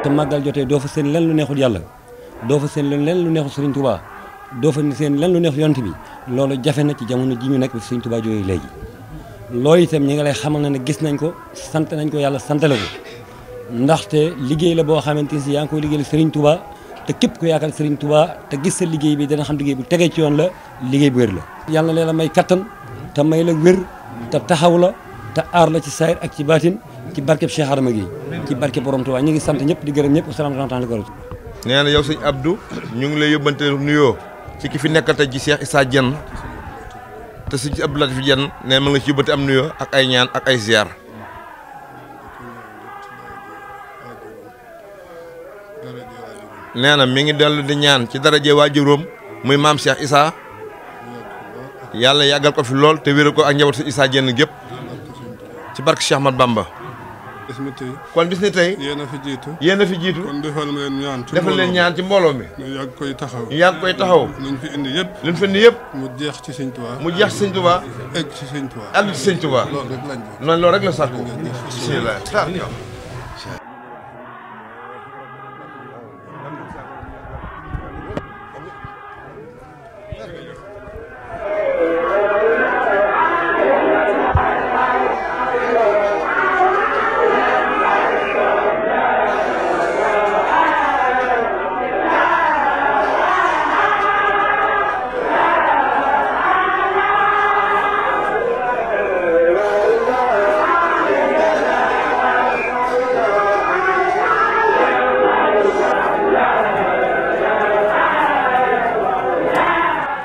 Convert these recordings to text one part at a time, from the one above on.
te màggal jotee doo fa seen len lu neexul yàlla doo fa seen len lu neexul Serigne Touba doo fa seen len lu neexul yonent bi loolu jafe na ci jamono ji ñu nekk bi Serigne Touba jógee léegi loolu itam ñi nga lay xamal na ne gis nañ ko sant nañ ko yàlla santale ko ndaxte liggéey la boo xamante ni si yaa ngi koy liggéeyal Serigne Touba te képp ku yaakaar Serigne Touba te gis sa liggéey bi dana xam liggéey bu tegee ci yoon la liggéey bu wér la yàlla na leen may kattan te may la wér te taxaw la te aar la ci saayir ak ci baatin ci barkeb Cheikh Adama Guèye ci barkeb borom Touba ñu ngi sant ñëpp di gërëm ñëpp asalaamaaleykum. nee na yow sëñ Abdou ñu ngi lay yóbbante nuyoo ci ki fi nekkal tey ji Cheikh Issa Diène te sëñ Abdou Latif Diène nee ma nga ci yóbbante am nuyoo ak ay ñaan ak ay ziar. nee na mi ngi dellu di ñaan ci daraje waajuróom muy maam Cheikh Issa yàlla yàggal ko fi lool te wéral ko ak njaboot si Issa Diène gépp ci barke Cheikh Ahmad Bamba. kon bis ni tey yéen a fi jiitu yéen a fi jiitu kon defal leen ñaan ci mbooloo mi ñu yàgg koy taxaw luñ fi indi yëpp mu jeex ci Sëñ Tuubaa egg ci Sëñ Tuubaa loolu rek la sàkku bismillah.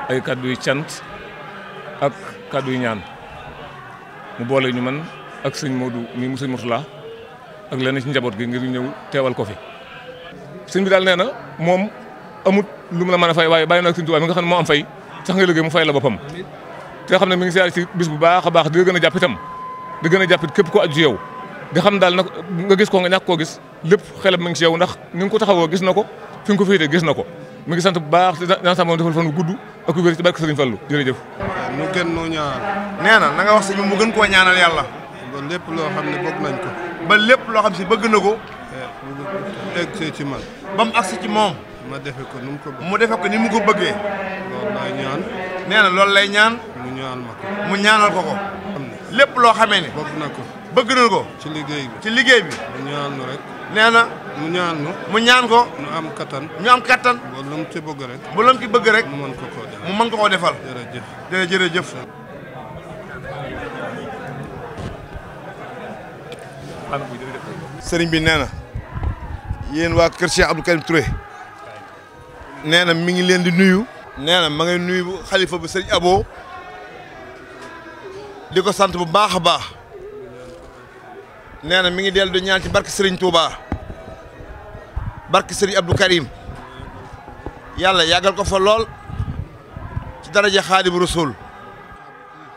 ay kàddu yu cant ak kàddu yu ñaan mu boole ñu man ak sëñ Modou mi mu sëñ Mourtala ak lenn ci njaboot gi ngir ñu ñëw teewal ko fi. sëñ bi daal nee na moom amut lu mu la mën a fay waaye bàyyi na ak sëñ Tuubaa mi nga xam ne moo am fay sax nga liggéey mu fay la boppam. te xam ne mi ngi siyaare ci bis bu baax a baax di gën a jàpp itam di gën a jàppit képp ko aju ci yow di xam daal nag nga gis ko nga ñàkk koo gis lépp xelam mi ngi ci yow ndax ni nga ko taxawoo gis na ko fi nga ko féetee gis na ko mi ngi sant bu baax di ñaan sama defal fan gudd ak wér ci barke Serigne Fallou jërëjëf. mu gën noo ñaar. nee na nga wax sëñ mu gën koo ñaanal yàlla. ba lépp loo xam ne bëgg nañ ko. ba lépp loo xam si bëgg na ko. egg ci man. ba mu agsi ci moom. ma defe ko ni mu ko bëggee. mu defe ko ni mu ko bëggee. loolu lay ñaan. nee na loolu lay ñaan. mu ñaan ma ko. mu ñaanal ko ko. lépp loo xamee ne. bëgg na ko. bëgg na ko. ci liggéey bi. ci liggéey bi. mu ñaan nu rek. nee na. mu ñaan nu. mu ñaan ko. ñu am kattan. ñu am kattan. ba lu mu ci bëgg rek. ba lu mu ci bëgg rek. mu mën ko koo defal. mu mën ko koo defal. jërëjëf. jërëjëf. sëriñ bi nee na yéen waa kër Cheikh Abdou Karim Touré nee na mi ngi leen di nuyu. nee na ma ngay nuyu xalifa bi sëriñ Abo di ko sant bu baax a baax. nee na mi ngi dellu di ñaan ci barke Serigne Touba barke Serigne Abdou Karim yàlla yàggal ko fa lool ci daraja Xaadimu Rasuul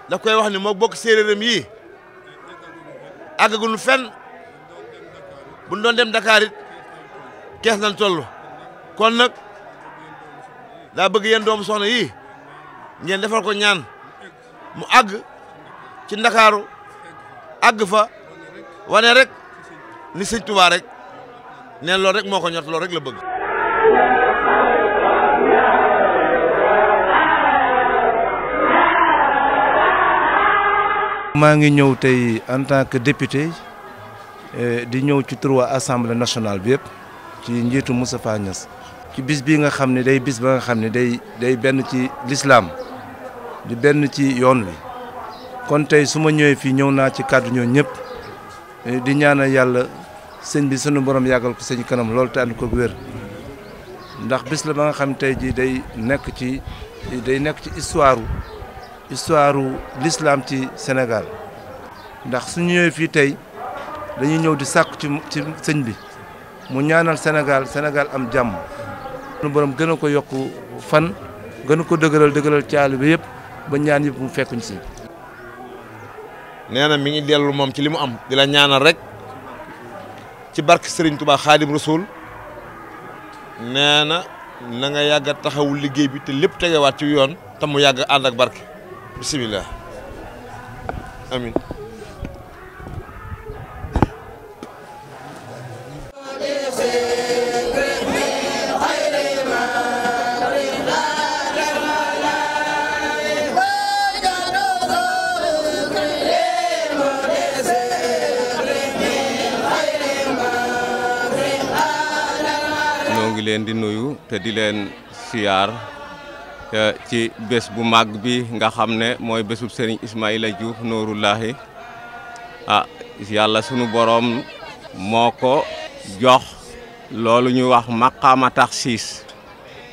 daf koy wax ni moo bokk séeréeram yi àggaguñu fenn buñ doon dem Dakar it kees nañ toll kon nag daa bëgg yéen doomu soxna yi ngeen defal ko ñaan mu àgg ci Ndakaaru àgg fa wane rek ni sëñ Tuubaa rek neen loolu rek moo ko ñor loolu rek la bëgg. maa ngi ñëw tey en tant que député di ñëw ci turu assemblée nationale bi yëpp ci njiitu Moustapha Niasse ci bis bii nga xam ne day bis ba nga xam ne day benn ci l'islam di benn ci yoon wi kon tey su ma ñëwee fii ñëw naa ci kàddu ñoo ñëpp di ñaanal yàlla sëñ bi sunu borom yàggal ko sëñ kanam loolu te ànd ko wér ndax bis la ba nga xam tey ji day nekk ci histoire l'islam ci Sénégal ndax su ñëwee fii tey dañuy ñëw di sàkku ci sëñ bi mu ñaanal Sénégal am jàmm sunu borom gën a ko yokk fan gën a ko dëgëral caali bi yëpp ba ñaan yëpp mu fekkuñ si. nee na mi ngi dellu moom ci li mu am di la ñaanal rek ci barke Serigne Touba Xaadim Rasul nee na na nga yàgg a taxawul liggéey bi te lépp tegewaat ci yoon te mu yàgg ànd ak barke bisimilah amin ngi leen di nuyu te di leen siyaar ci bés bu mag bi nga xam ne mooy bésub Serigne Ismaïla Diouf Noorullahi yàlla sunu borom moo ko jox loolu ñu wax maqaama taxsiis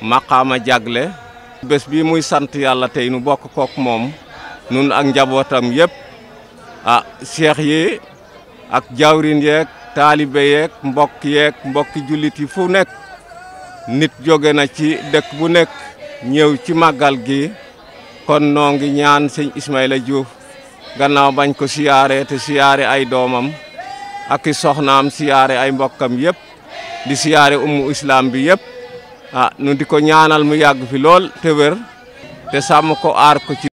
maqaama jagle bés bi muy sant yàlla tey nu bokk kook moom nun ak njabootam yépp seex yi ak jawrin yeeg taalibe yeeg mbokki jullit yi fu nekk nit jóge na ci dëkk bu nekk ñëw ci màggal gi kon noo ngi ñaan sëñ Ismaïla Diouf gannaaw bañ ko siyaare te siyaare ay doomam ak i soxnaam siyaare ay mbokkam yépp di siyaare ummu islam bi yépp nu di ko ñaanal mu yàgg fi lool te wér te sàmm ko aar ko ci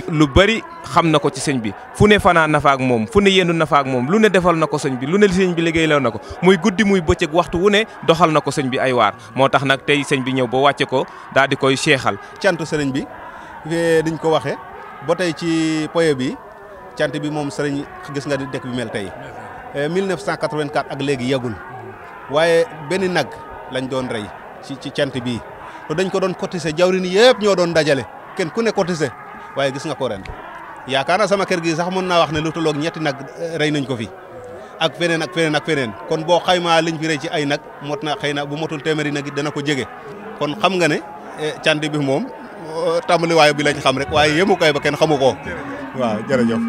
lu bari xam na ko ci sëñ bi fu ne fanaan na fa ak moom fu ne yendu na fa ak moom lu ne defal na ko sëñ bi lu ne sëñ bi liggéey na ko muy guddi muy bëccëg waxtu wu ne doxal na ko sëñ bi ay waar moo tax nag tey sëñ bi ñëw ba wàcce ko daal di koy seexal. cant sëriñ bi diñ ko waxee ba tey ci poye bi cant bi moom sëriñ gis nga di dëkk bi mel tey 1984 ak léegi yàggul waaye benn nag lañ doon rey ci cant bii te dañ ko doon cotiser jawrin yëpp ñoo doon dajale kenn ku ne cotiser waaye gis nga ko ren yaakaar naa sama kër gi sax mën naa wax ne lu tolloog ñetti nag rey nañ ko fi ak feneen ak feneen ak feneen kon boo xaymaa liñ fi rey ci ay nag mot na xëy na bu motul téeméeri nag it dana ko jege kon xam nga ne cant bi moom tàmbaliwaay bi lañ xam rek waaye yemukaay ba kenn xamu ko waaw jërëjëf.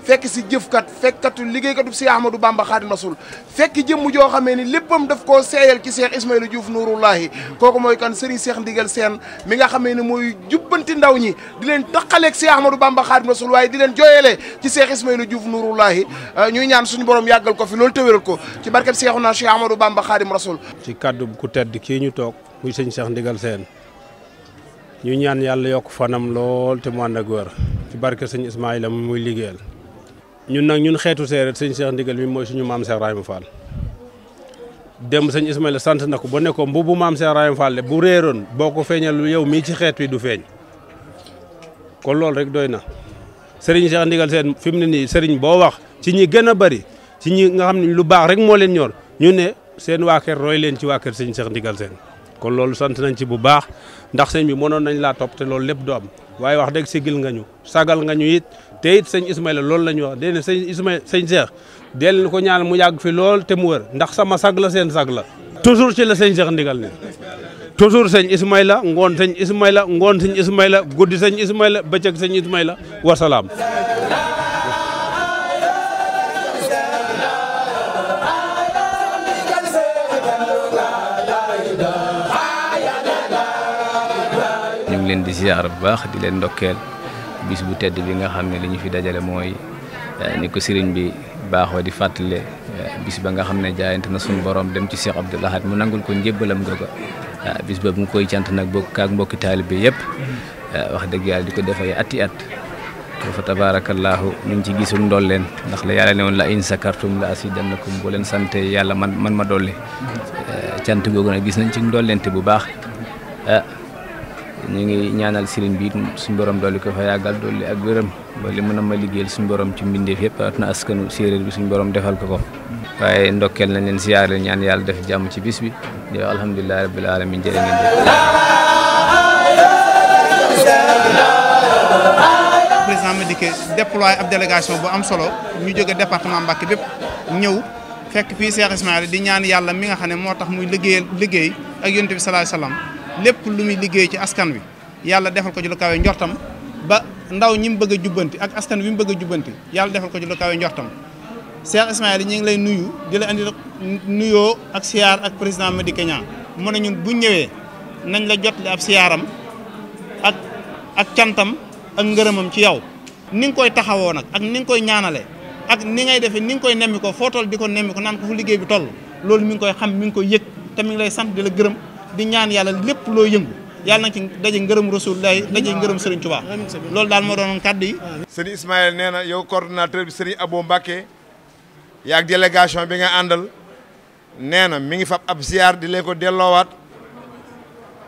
fekk si jëfkat fekkatu liggéeykatu si Ahmadou Bamba Xaadim Rasul fekk jëmm joo xamee ni léppam daf koo seeyal ci Cheikh Ismaïla Diouf Nouroullahi kooku mooy kan Serigne Cheikh Ndigal Sène mi nga xamee ni mooy jubbanti ndaw ñi di leen taqaleeg si Ahmadou Bamba Xaadim Rasul waaye di leen jooyalee ci Cheikh Ismaïla Diouf Nouroullahi ñuy ñaan suñu borom yàggal ko fi loolu tëwéral ko ci barkeb Cheikhouna Cheikh Ahmadou Bamba Xaadim Rasul. ci kaddu ku tedd kii ñu toog muy sëñ Cheikh Ndigal Sène ñu ñaan yàlla yokk fanam lool te mu ànd ak wér ci barke sëñ Ismaïla muy liggéeyal ñun nag ñun xeetu séeréer sëñ Cheikh Ndigal mi mooy suñu maam Cheikh Rahima Fall dem sëñ Ismaïla sant na ko ba ne ko mbubu maam Cheikh Rahima Fall bu réeroon boo ko feeñal yow mii ci xeet wi du feeñ kon loolu rek doy na sëriñ Cheikh Ndigal Sène fi mu ne nii sëriñ boo wax ci ñi gën a bari ci ñi nga xam ne lu baax rek moo leen ñor ñu ne seen waa kër roy leen ci waa kër sëñ Cheikh Ndigal Sène kon loolu sant nañ ci bu baax ndax sëñ bi mënoon nañ laa topp te loolu lépp du am waaye wax dëgg sigil nga ñu sagal nga ñu it te it sëñ Ismaïla loolu la ñu wax dégg nga sëñ Ismaïla sëñ Cheikh deel ko ñaan mu yàgg fi lool te mu wër ndax sama sag la seen sag la toujours ci la sëñ Cheikh Ndigal ne toujours sëñ Ismaïla ngoon sëñ Ismaïla ngoon sëñ Ismaïla guddi sëñ Ismaïla bëccëg sëñ Ismaïla wasalaam. ñu ngi leen di ziar bu baax di leen ndokkeel bis bu tedd bi nga xam ne li ñu fi dajale mooy ni ko sëriñ bi baaxoo di fàttale bis ba nga xam ne jaayante na suñu borom dem ci Cheikh Abdoul Ahad mu nangul ko njébbalam googa bis boobu mu koy cant nag bokk ak mbokki taalibe yëpp wax dëgg yàlla di ko def ay ati at fa tabaarakallaahu ñu ngi ci gisul ndolleen ndax la yàlla ne woon la in sakartum la asidannakum boo leen sante yàlla man ma dolli cant googu nag gis nañ ci ndolleente bu baax ñu ngi ñaanal sëriñ bi suñu borom dolli ko fa yàggal dolli ak wéram ba li mën a ma liggéeyal suñu borom ci mbindeef yëpp at na askanu séeréer bi suñu borom defal ko waaye ndokkeel nañ leen siyaare ñaan yàlla def jàmm ci bis bi di wax alhamdulilahi rabbil alamin jërë ngeen président Madické déployé ab délégation bu am solo ñu jóge département Mbacké bépp ñëw fekk fii Cheikh Ismaïla di ñaan yàlla mi nga xam ne moo tax muy liggéey ak yonent bi sallallahu alayhi wasallam lépp lu muy liggéey ci askan wi yàlla defal ko ci lu kawe njortam ba ndaw ñi mu bëgg a jubbanti ak askan wi mu bëgg a jubbanti yàlla defal ko ci lu kawe njortam Cheikh Ismaïla ñu ngi lay nuyu di la andi nuyoo ak siyaar ak président Madické Niang mu ne ñun bu ñëwee nañ la jotli ab siyaaram ak cantam ak ngërëmam ci yow ni nga koy taxawoo nag ak ni nga koy ñaanale ak ni ngay defee ni nga koy nemmi ko foo toll di ko nemmi ko naan ko fu liggéey bi toll loolu mi ngi koy xam mi ngi koy yëg te mi ngi lay sant di la gërëm di ñaan yàlla lépp loo yëngu yàlla na ci daje ngërëm Rasulullah daje ngërëm Serigne Touba loolu daal moo doonoon kàddu yi. Serigne Ismaïla nee na yow coordonnateur bi Serigne Abo Mbacké yaag délégation bi nga àndal nee na mi ngi fab ab ziar di leen ko delloowaat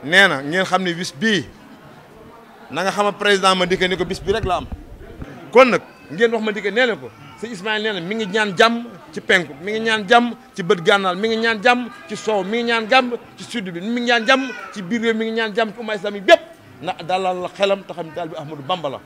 nee na ngeen xam ne bis bii na nga xam président Madické ni ko bis bi rek la am kon nag ngeen wax Madické nee na ko sëñ Ismaïla nee na mi ngi ñaan jàmm ci penku mi ngi ñaan jàmm ci bët gànnaar mi ngi ñaan jàmm ci soow mi ngi ñaan jàmm ci sud bi mi ngi ñaan jàmm ci biir réew mi ngi ñaan jàmm ci umma islamique bépp na dalal la xelam te xam daal bi Ahmadou Bamba la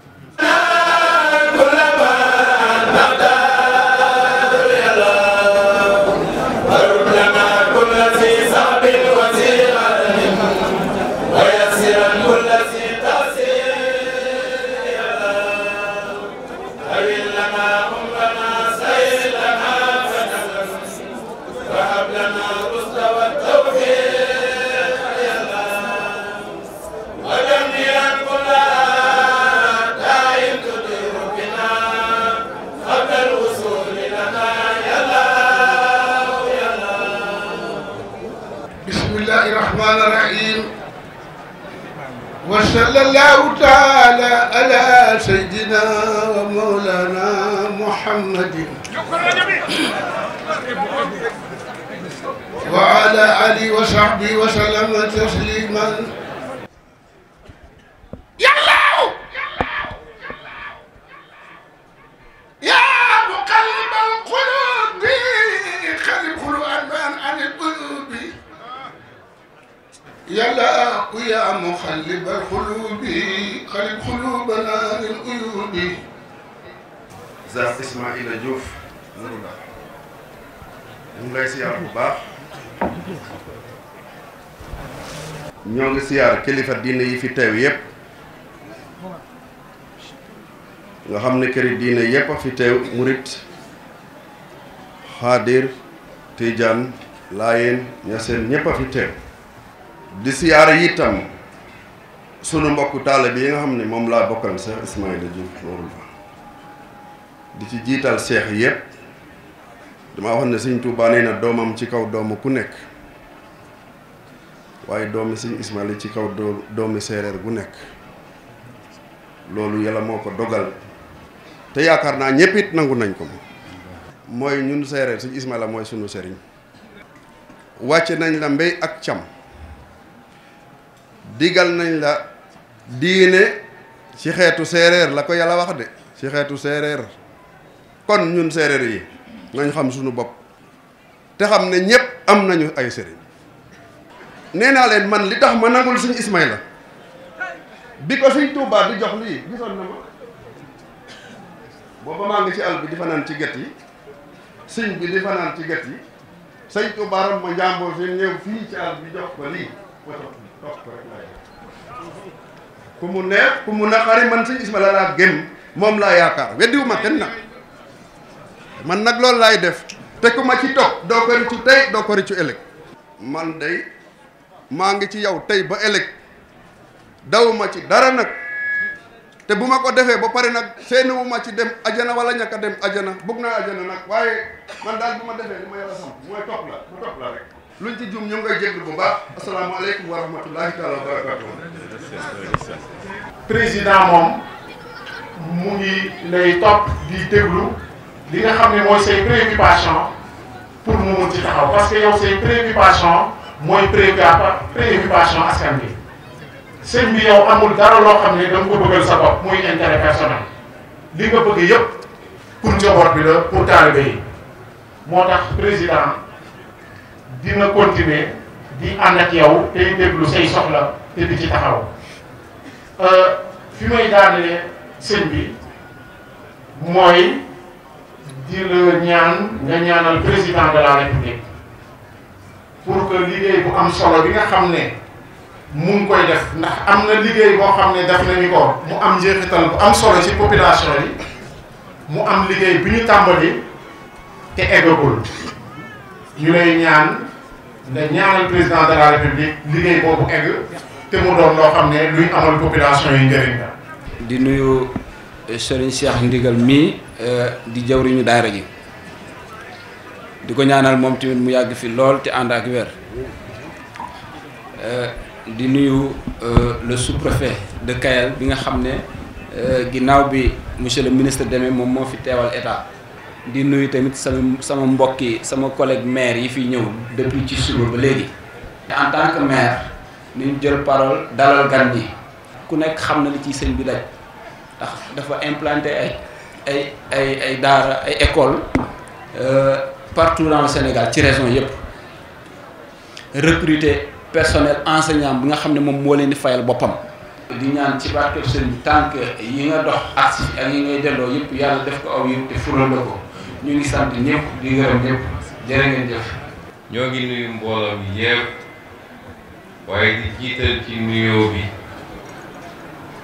لنا رشد والتوفيق محمد وعلى آله وصحبه وسلم تسليما. يا الله يا مقلب القلوب خلق قلوبنا عن القلوب يا الله يا مخلب القلوب خلق قلوبنا عن القلوب. Cheikh Ismaïla Diouf Nouroullah ñu ngi lay siyaar bu baax ñoo ngi siyaar kilifa diine yi fi teew yépp nga xam ne këri diine yépp a fi teew murit xaadir tijaan laayeen ñaseen ñépp a fi teew di siyaar itam sunu mbokku taalibe yi nga xam ne moom laa bokkal Cheikh Ismaïla Diouf Nouroullah di ci jiital seex yépp dama wax ne Sëñ Tuubaa nee na doomam ci kaw doomu ku nekk waaye doomi Sëñ Ismaïla ci kaw doomi séeréer gu nekk loolu yàlla moo ko dogal te yaakaar naa ñépp it nangu nañ ko mooy ñun séeréer Sëñ Ismaïla mooy sunu sëriñ wàcce nañ la mbéy ak cam digal nañ la diine ci xeetu séeréer la ko yàlla wax de ci xeetu séeréer kon ñun séeréer yi nañ xam suñu bopp te xam ne ñépp am nañu ay sëriñ nee naa leen man li tax ma nangul Sëñ Ismaïla bi ko Sëñ Tuubaa di jox lii gisoon na ma booba maa ngi ci àll bi di fanaan ci get yi sëñ bi di fanaan ci get yi Sëñ Tuubaa ram ma njàmboo fi ñëw fii ci àll bi jox ko lii ma topp ko rek laay ku mu neex ku mu naqari man Sëñ Ismaïla laa gëm moom laa yaakaar weddiwuma kenn nag man nag loolu laay def te ku ma ci topp doo ko rëccu tey doo ko rëccu ëllëg man day maa ngi ci yow tey ba ëllëg dawuma ci dara nag te bu ma ko defee ba pare nag seenuwuma ci dem ajana wala ñàkk a dem ajana bëgg naa ajana nag waaye man daal bu ma defee li ma yàlla sant mooy topp la ma topp la rek luñ ci juum ñu ngi koy jéglu bu baax asalaamaaleykum wa rahmatullahi taala wa barakatuh. président moom mu ngi lay topp di déglu li nga xam ne mooy say préoccupation pour mu mun ci taxaw parce que yow say préoccupation mooy préoccupation askan bi sëñ bi yow amul dara loo xam ne da nga ko bëggal sa bopp muy intérêt personnel li nga bëgg yëpp pour njaboot bi la pour taalibe yi moo tax président dina continuer di ànd ak yow tey déglu say soxla te di ci taxaw fi may daanee sëñ bi mooy di la ñaan nga ñaanal président de la république pour que liggéey bu am solo bi nga xam ne mu ngi koy def ndax am na liggéey boo xam ne def nañu ko mu am njeexital bu am solo ci population yi mu am liggéey bi ñu tàmbali te eggagul ñu lay ñaan nga ñaanal président de la république liggéey boobu egg te mu doon loo xam ne luy amal population yi njëriñ la. di nuyu Serigne Cheikh Ndigal mii di jawriñu daara ji di ko ñaanal moom tamit mu yàgg fi lool te ànd ak wér di nuyu le sous-préfet de Kayel bi nga xam ne ginnaaw bi monsieur le ministre demee moom moo fi teewal état di nuyu tamit sama mbokki sama collègue maire yi fi ñëw depuis ci suba ba léegi. en tant que maire ni ñu jël parole dalal gan ñi ku nekk xam na li ci sëñ bi daj ndax dafa implanté ay daara ay école partout dans le Sénégal ci région yëpp recruter personnel enseignant bi nga xam ne moom moo leen di fayal boppam. di ñaan ci barkeb sëñ bi tànk yi nga dox ak yi ngay delloo yëpp yàlla def ko aw yëpp te fural la ko ñu ngi sant ñëpp di gërëm ñëpp jërë ngeen jëf. ñoo ngi nuyu mbooloo bi yëpp waaye di jiital ci nuyoo bi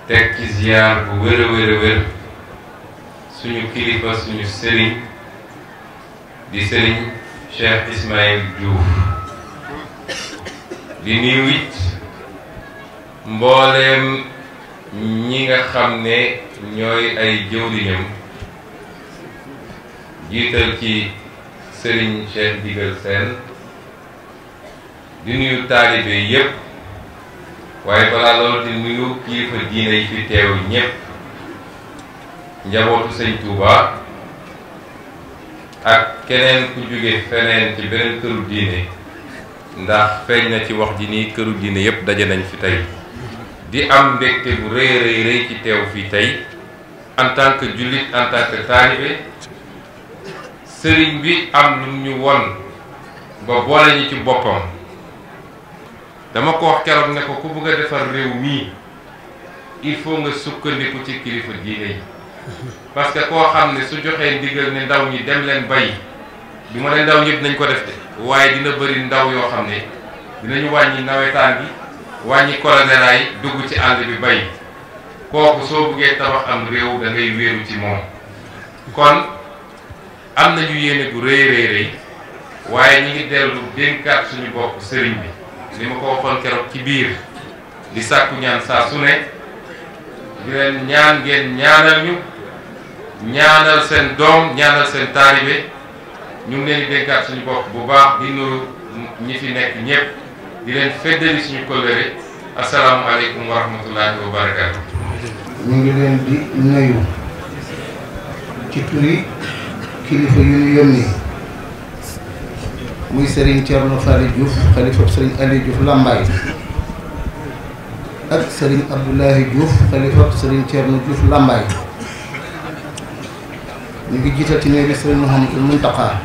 teg ci ziar bu wér a wér a wér suñu kilifa suñu sëriñ di sëriñ Cheikh Ismaïla Diouf di nuyu it mbooleem ñi nga xam ne ñooy ay jëwriñam jiital ci sëriñ Cheikh Ndigal Sène di nuyu taalibe yépp waaye balaa loolu di nuyu kilifa diine yi fi teew ñépp njabootu sëñ Touba ak keneen ku jóge feneen ci beneen këru diine ndax feeñ na ci wax ji nii këru diine yépp daje nañ fi tey di am mbégte bu rëy rëy ci teew fii tey en tant que jullit en tant que taalibe sëriñ bi am lu ñu won ba boole ñi ci boppam dama ko wax keroog ne ko ku bëgg a defar réew mii il faut nga sukkandiku ci kilifa diine yi parce que koo xam ne su joxee ndigal ne ndaw ñi dem leen bay du ma ne ndaw ñëpp nañ ko def de waaye dina bëri ndaw yoo xam ne dinañu wàññi nawetaan gi wàññi colonelaay dugg ci àll bi bay kooku soo buggee tabax am réew da ngay wéeru ci moom kon am nañu yéene gu rëy rëy waaye ñi ngi dellu dénkaat suñu bopp sëriñ bi li ma ko waxoon keroog ci biir di sàkku ñaan saa su ne di leen ñaan ngeen ñaanal ñu ñaanal seen doom ñaanal seen taalibe ñu ngi leen di dénkaat suñu bopp bu baax di nuyu ñi fi nekk ñëpp di leen feddali suñu kóllëre asalaamualeykum wa rahmatullahi wa barakaatu. ñu ngi leen di nuyu ci turi kilifa yu ñu yónni muy Serigne Thierno Fally Diouf xalifa Serigne Aliou Diouf Lambaye ak Serigne Abdoulahi Diouf xalifa Serigne Thierno Diouf Lambaye ñu ngi jiital ci néeg bi Serigne Mouhamadou Mountakha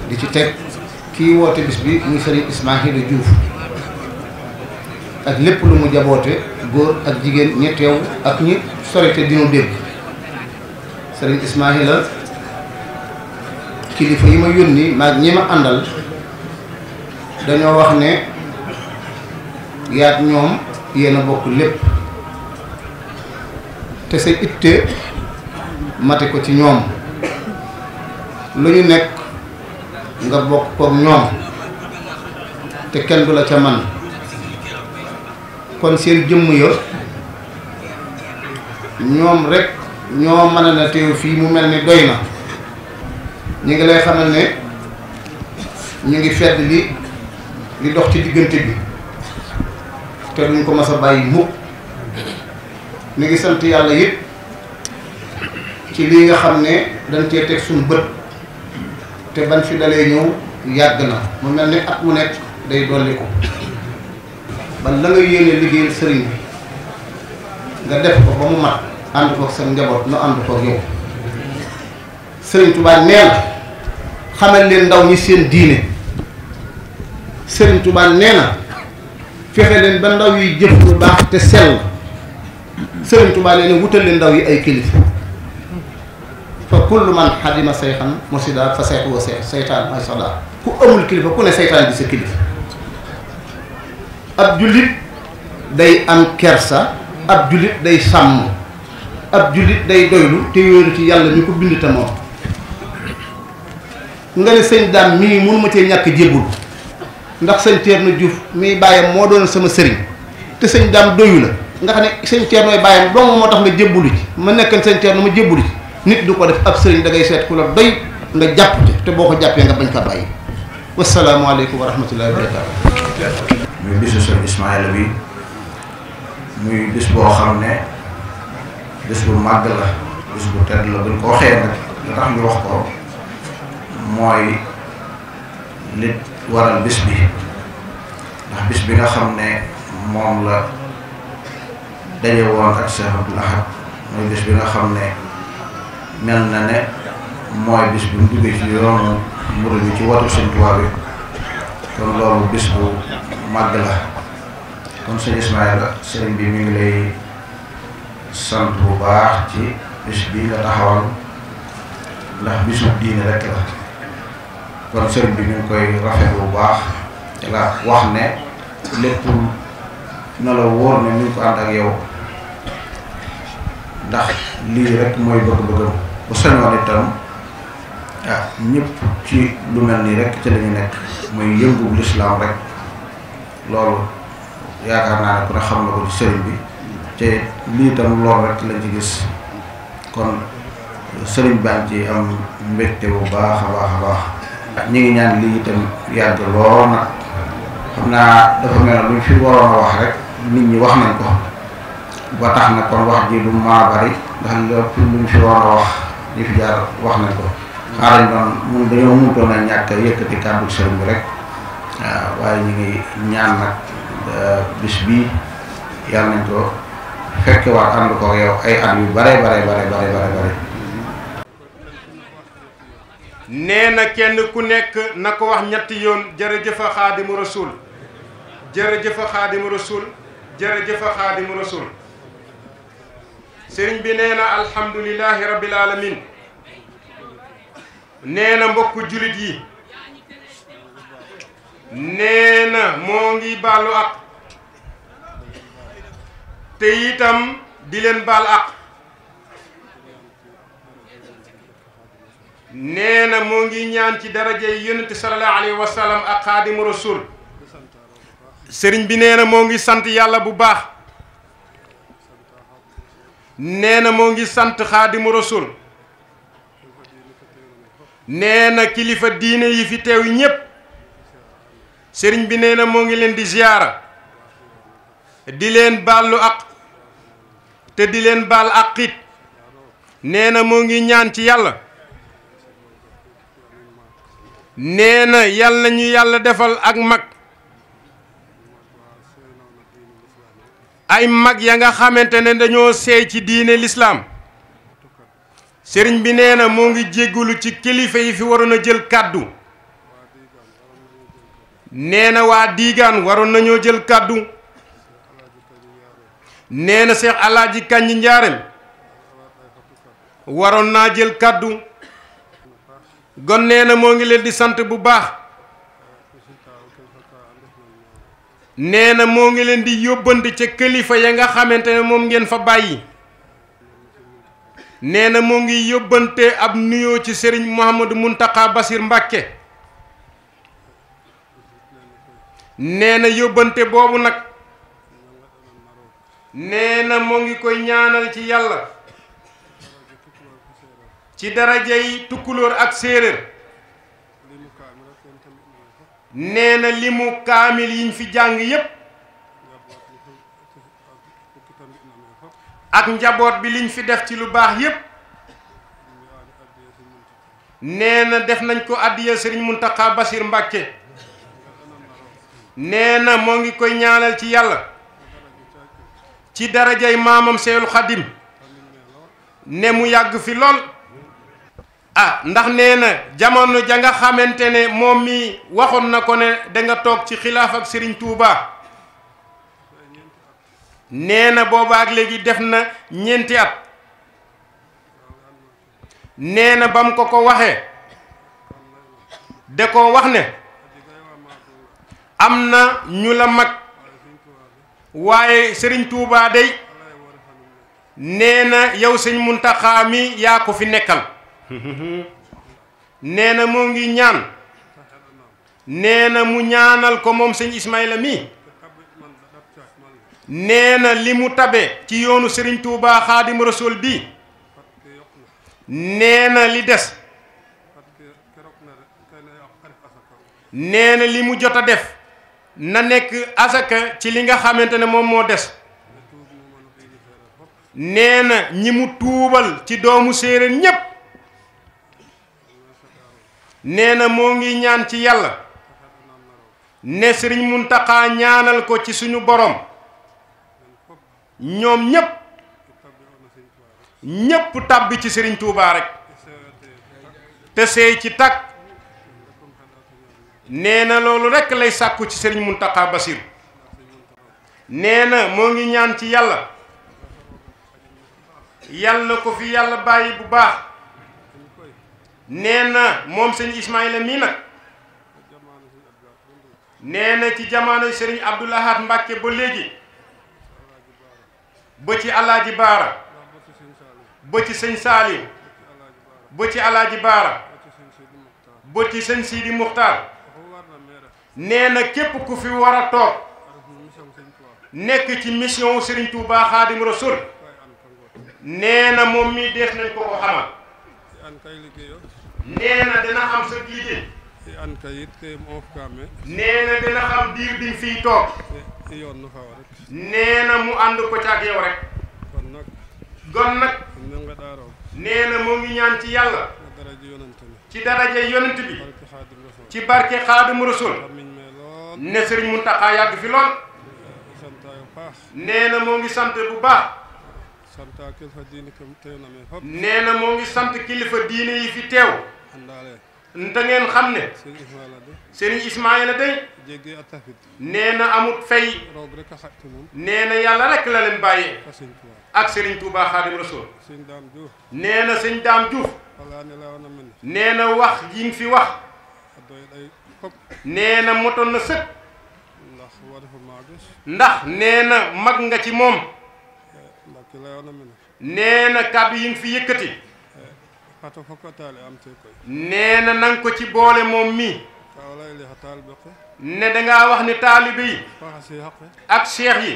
di ci teg kii woote bis bi muy Serigne Ismaïla Diouf ak lépp lu mu jaboote góor ak jigéen ñi teew ak ñi sori te dinu dégg Serigne Ismaïla kilifa yi ma yónni maag ñi ma àndal dañoo wax ne yaat ñoom yéen a bokk lépp te sa itte mate ko ci ñoom lu ñu nekk nga bokk kook ñoom te kenn du la ca man kon seen jëmm ya ñoom rek ñoo mën na teew fii mu mel ni doy na ñu ngi lay xamal ne ñu ngi fedd li dox ci diggante bi te duñ ko mas a bàyyi mukk ñu ngi sant yàlla yëpp ci lii nga xam ne dañ cee teg suñu bët te ban fi dalee ñëw yàgg na mu mel ni at mu nekk day dolli ko ban la nga yéene liggéeyal sëriñ bi nga def ko ba mu mat ànd kook sa njaboot nu ànd kook yow sëriñ Tuubaa nee na xamal leen ndaw ñi seen diine sëriñ Tuubaa nee na fexe leen ba ndaw yi jëf lu baax te sell sëriñ Tuubaa nee na wutal leen ndaw yi ay kilifa fa kullu man xadima sayxan mursida fa sayxu wa seytaan ay soda ku amul kilifa ku ne seytaan bi sa kilifa ab jullit day am kersa ab jullit day sàmm ab jullit day doylu te wéeru ci yàlla mi ko bind te moom nga ne sëñ daam mii mënuma cee ñàkk jébbul ndax sëñ Thierno Diouf mii bàyyam moo doon sama sëriñ te sëñ daam doyu la nga xam ne sëñ Thiernoy bàyyam dong moo tax nga jébbulu ci ma nekkan sëñ Thierno ma jébbulu ci nit du ko def ab sëriñ da ngay seet ku la doy nga jàpp te boo ko jàppee nga bañ ko bàyyi wasalaamualeykum wa rahmatullahi wa barakaatu. muy bisu sëñ Ismaïla bi muy bis boo xam ne bis bu màgg la bis bu tedd la buñ ko waxee nag nga tax ñu wax ko mooy li waral bis bi ndax bis bi nga xam ne moom la daje woon ak Cheikh Abdoul Ahad mooy bis bi nga xam ne mel na ne mooy bis bi mu duggee ci yoonu murid bi ci watu Sëñ Tuubaa bi kon loolu bis bu màgg la kon sëñ Ismaïla sëriñ bi mi ngi lay sant bu baax ci bis bi nga taxawal ndax bisu diine rek la kon sëriñ bi ñu ngi koy rafet bu baax la wax ne lépp na la wóor ne ñu ngi ko ànd ak yow ndax lii rek mooy bëgg-bëggam bu sañoon itam ñëpp ci lu mel nii rek ci la ñu nekk muy yëngu lislaam rek loolu yaakaar naa ne ku ne xam na ko ci sëriñ bi te lii itam loolu rek lañ ci gis kon sëriñ baa ngi ci am mbégte bu baax a baax a baax ñi ngi ñaan lii itam yàgg lool nag xam naa dafa mel ne luñ fi waroon a wax rek nit ñi wax nañ ko ba tax na kon wax ji lu maa bari ndax lépp luñ fi waroon a wax ñi fi jaar wax nañ ko xaarañ doon mun dañoo mënutoon a ñàkk yëkkati kàddu sëriñ bi rek waaw waaye ñu ngi ñaan nag bis bii yàlla nañ ko fekke waat ànd ko yow ay at yu bare nee na kenn ku nekk na ko wax ñetti yoon jërëjëfa Xaadimu Rasuul jërëjëfa Xaadimu Rasuul jërëjëfa Xaadimu Rasuul sëriñ bi nee na alhamdulillahi rabbil alamin nee na mbokku julit yi nee na moo ngi baalu ak te itam di leen baal ak nee na moo ngi ñaan ci daraja yi yonent sallallahu alayhi wa sallam ak Xaadimu Rasuul sëriñ bi nee na moo ngi sant yàlla bu baax nee na moo ngi sant Xaadimu Rasuul nee na kilifa diine yi fi teew ñépp sëriñ bi nee na moo ngi leen di ziyaara di leen baalu ak te di leen baal ak it nee na moo ngi ñaan ci yàlla nee na yàlla nañu yàlla defal ak mag ay mag ya nga xamante ne dañoo seey ci diine lislaam sëriñ bi nee na moo ngi jéggulu ci kilifa yi fi waroon a jël kàddu nee na waa diigaan waroon nañoo jël kàddu nee na Seex Alaaji Kañ Njaareem waroon naa jël kàddu gon nee na moo ngi leen di sant bu baax nee na moo ngi leen di yóbbante ca kilifa ya nga xamante ne moom ngeen fa bàyyi nee na moo ngi yóbbante ab nuyoo ci sëriñ Mouhamadou Mountakha Bassir Mbàkke nee na yóbbante boobu nag nee na moo ngi koy ñaanal ci yàlla ci daraja yi tukkulóor ak séeréer nee na limu kaamil yiñ fi jàng yépp ak njaboot bi liñ fi def ci lu baax yépp nee na def nañ ko addiya sëriñ Mountakha Bassir Mbàkke nee na moo ngi koy ñaanal ci yàlla ci darajay maamam Seexul Xadim ne mu yàgg fi lool ndax nee na jamono ja nga xamante ne moom mi waxoon na ko ne danga toog ci xilaaf ak Serigne Touba nee na boobaak léegi def na ñeenti at nee na ba mu ko waxee da ko wax ne am na ñu la mag waaye Serigne Touba day nee na yow sëñ Mountakha mi yaa ko fi nekkal nee na moo ngi ñaan nee na mu ñaanal ko moom sëñ Ismaïla mi nee na li mu tabe ci yoonu Serigne Touba Xaadim Rasul bi nee na li des nee na li mu jot a def na nekk asaka ci li nga xamante ne moom moo des nee na ñi mu tuubal ci doomu séeréer ñépp nee na moo ngi ñaan ci yàlla ne Sëriñ Muntaxa ñaanal ko ci suñu borom ñoom ñépp tàbbi ci Sëriñ Tuubaa rek te seey ci tàkk nee na loolu rekk lay sàkku ci Sëriñ Muntaxa Basiir nee na moo ngi ñaan ci yàlla yàlla na ko fi yàlla bàyyi bu baax nee na moom sëñ Ismaïla mii nag nee na ci jamono Sëriñ Abdou Lahad Mbàkke ba léegi ba ci Alaaji Baara ba ci sëñ Saaliw ba ci Alaaji Baara ba ci sëñ Sidi Muxtaar nee na képp ku fi war a toog nekk ci mission Serigne Touba Xaadim Rasul nee na moom mii def nañ ko ko xamal nee na dina xam sa liggéey nee na dina xam diir bi fiy toog nee na mu ànd ko ci ak yow rek gon nag nee na moo ngi ñaan ci yàlla ci daraja yonent bi ci barke Xaadimu Rasuul ne Sëriñ Muntaxa yàgg fi lool nee na moo ngi sant bu baax nee na moo ngi sant kilifa diine yi fi teew te ngeen xam ne Sëriñ Ismaïla day nee na amut fay nee na yàlla rek la leen bàyyee ak Sëriñ Tuubaa Xaadimu Rasuul nee na sëñ Daam Juuf nee na wax yi nga fi wax nee na motoon na sëkk ndax nee na mag nga ci moom nee na kàddu yi nga fi yëkkati nee na nanga ko ci boole moom mii ne dangaa wax ni taalibe yi ak cheikh yi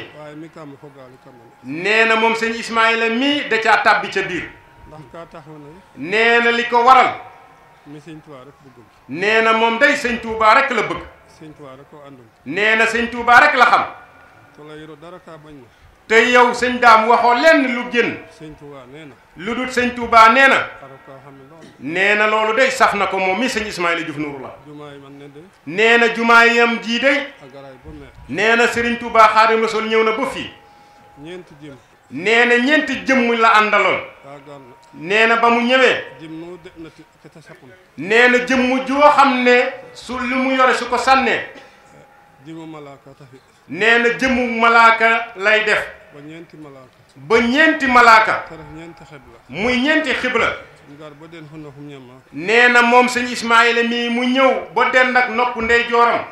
nee na moom sëñ Ismaïla mii da caa tàbbi ca biir nee na li ko waral nee na moom day sëñ Touba rek la bëgg nee na sëñ Touba rek la xam te yow sëñ Daam waxoo lenn lu génn lu dul sëñ Touba nee na nee na loolu day saf na ko moom mi sëñ Ismaïla Diouf Nouroullah nee na jumaayam jii day nee na Serigne Touba Xaadimu Rasuul ñëw na ba fii nee na ñeenti jëmm la àndaloon nee na ba mu ñëwee nee na jëmm joo xam ne su li mu yore su ko sànnee nee na jëmmu malaaka lay def ba ñeenti malaaka muy ñeenti xibla nee na moom sëñ Ismaïla mii mu ñëw ba dend ak nopp ndey jooram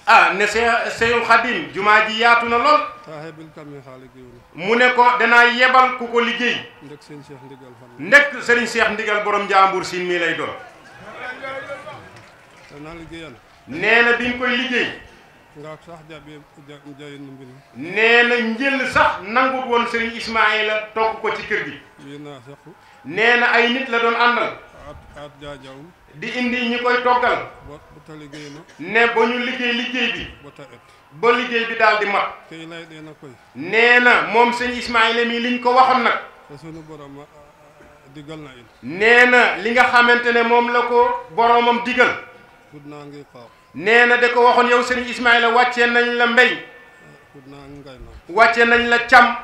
ah ne Seexul Xadim jumaa ji yaatu na lool mu ne ko danaa yebal ku ko liggéey ndek sëriñ Seex Ndigal borom Njaambur Siin mii lay doon nee na bi ñu koy liggéey nee na njël sax nangut woon sëriñ Ismaïla togg ko ci kër gi nee na ay nit la doon àndal di indi ñi koy toggal ne ba ñu liggéey bi ba liggéey bi daal di mat nee na moom sëñ Ismaïla mi liñ ko waxoon nag nee na li nga xamante ne moom la ko boroomam digal nee na da ko waxoon yow sëriñ Ismaïla wàccee nañ la mbéy wàccee nañ la càmm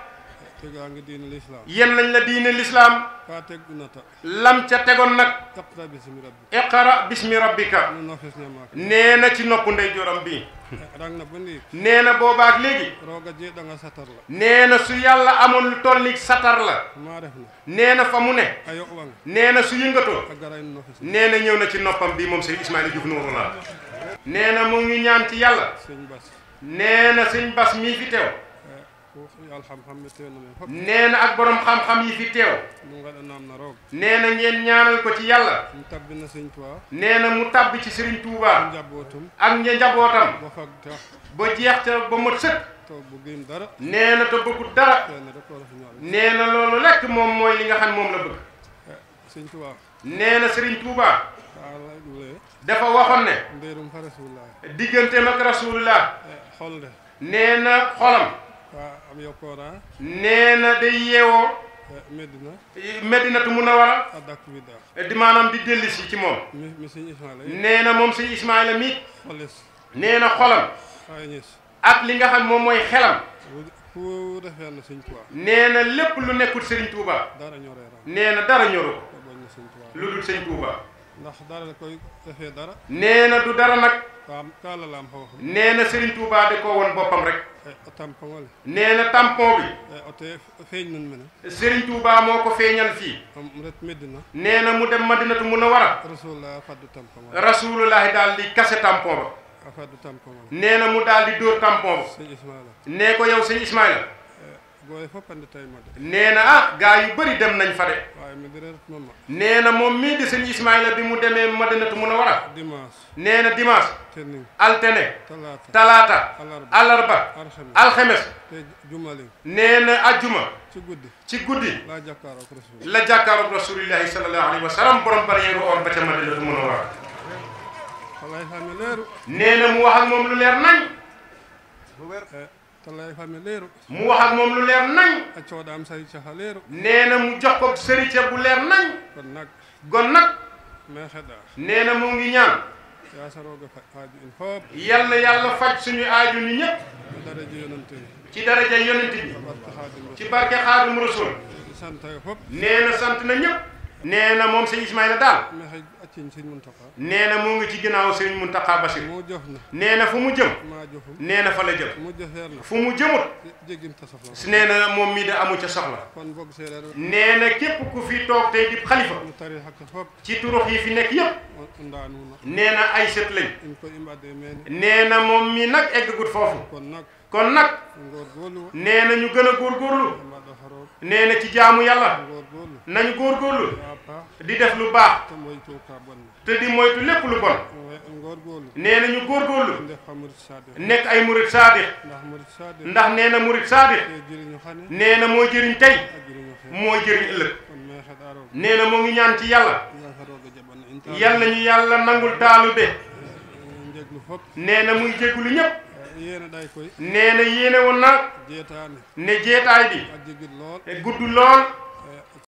yéen nañ la diine lislaam lam ca tegoon nag iqra bismi rabbika nee na ci nopp ndey joram bi nee na boobaak léegi nee na su yàlla amoon lu toll ni satar la nee na fa mu ne nee na su yëngatoo nee na ñëw na ci noppam bi moom sëñ Ismaïla Diouf Nouroullah nee na mu ngi ñaan ci yàlla nee na sëñ Bas mii fi teew nee na ak borom xam-xam yi fi teew nee na ngeen ñaanal ko ci yàlla nee na mu tabbi ci Serigne Touba ak njabootam ba jeex ca ba mot sëkk nee na te bëggut dara nee na loolu lekk moom mooy li nga xam moom la bëgg nee na Serigne Touba dafa waxoon ne digganteem ak Rasulullah nee na xolam nee na day yeewoo Medinatu Munawara di maanaam di dellusi ci moom nee na moom sëñ Ismaïla mi nee na xolam ak li nga xam moom mooy xelam nee na lépp lu nekkul Sëriñ Tuuba nee na dara ñoru ko lu dul Sëriñ Tuuba nee na du dara nag nee na Sëriñ Tuuba da ko woon boppam rek nee na tampon bi Sëriñ Tuuba moo ko feeñal fii nee na mu dem Madinatu Munawara Rasulullahi daal di kase tampon ba nee na mu daal di dóor tampon ba nee ko yow sëñ Ismaïla nee na ah gaa yu bëri dem nañ fa de nee na moom mii di sëñ Ismaïla bi mu demee Madinatu Munawara nee na dimanche altene talaata alarba alxemes nee na ajjuma ci guddi la jàkkaaroog rasulillahi sallallahu alayhi wa sallam borom barrière or ba ca Madinatu Munawara nee na mu wax ak moom lu leer nañ mu wax ak moom lu leer nañ. nee na mu jox ko sëriñ bu leer nañ. gon nag. nee na mu ngi ñaan. yal na yàlla faj suñu aaju ni ñëpp. ci daraja yonent bi. ci barke Xaadimu Rasuul. nee na sant na ñëpp. nee na moom sëñ Ismaïla daal. nee na mu ngi ci ginnaaw sëñ Muntaxa Basiir. nee na fu mu jëm. nee na fa la jëm. fu mu jëmut. nee na moom mii da amu ca soxla. nee na képp ku fi toog tey di xalifa. ci turux yi fi nekk yëpp. nee na ay sët lañ. nee na moom mii nag eggagut foofu. kon nag. nee na ñu gën a góorgóorlu. nee na ci jaamu yàlla. nañu góorgóorlu. di def lu baax. te di moytu lépp lu bon. nee na ñu góorgóorlu. nekk ay murit saadix. ndax nee na murit saadix. nee na moo jëriñ tey. moo jëriñ ëllëg. nee na moo ngi ñaan ci yàlla. yal nañu yàlla nangul taalu be. nee na muy jéggulu ñëpp. nee na yéene woon na. ne jeetaay bi. gudd lool.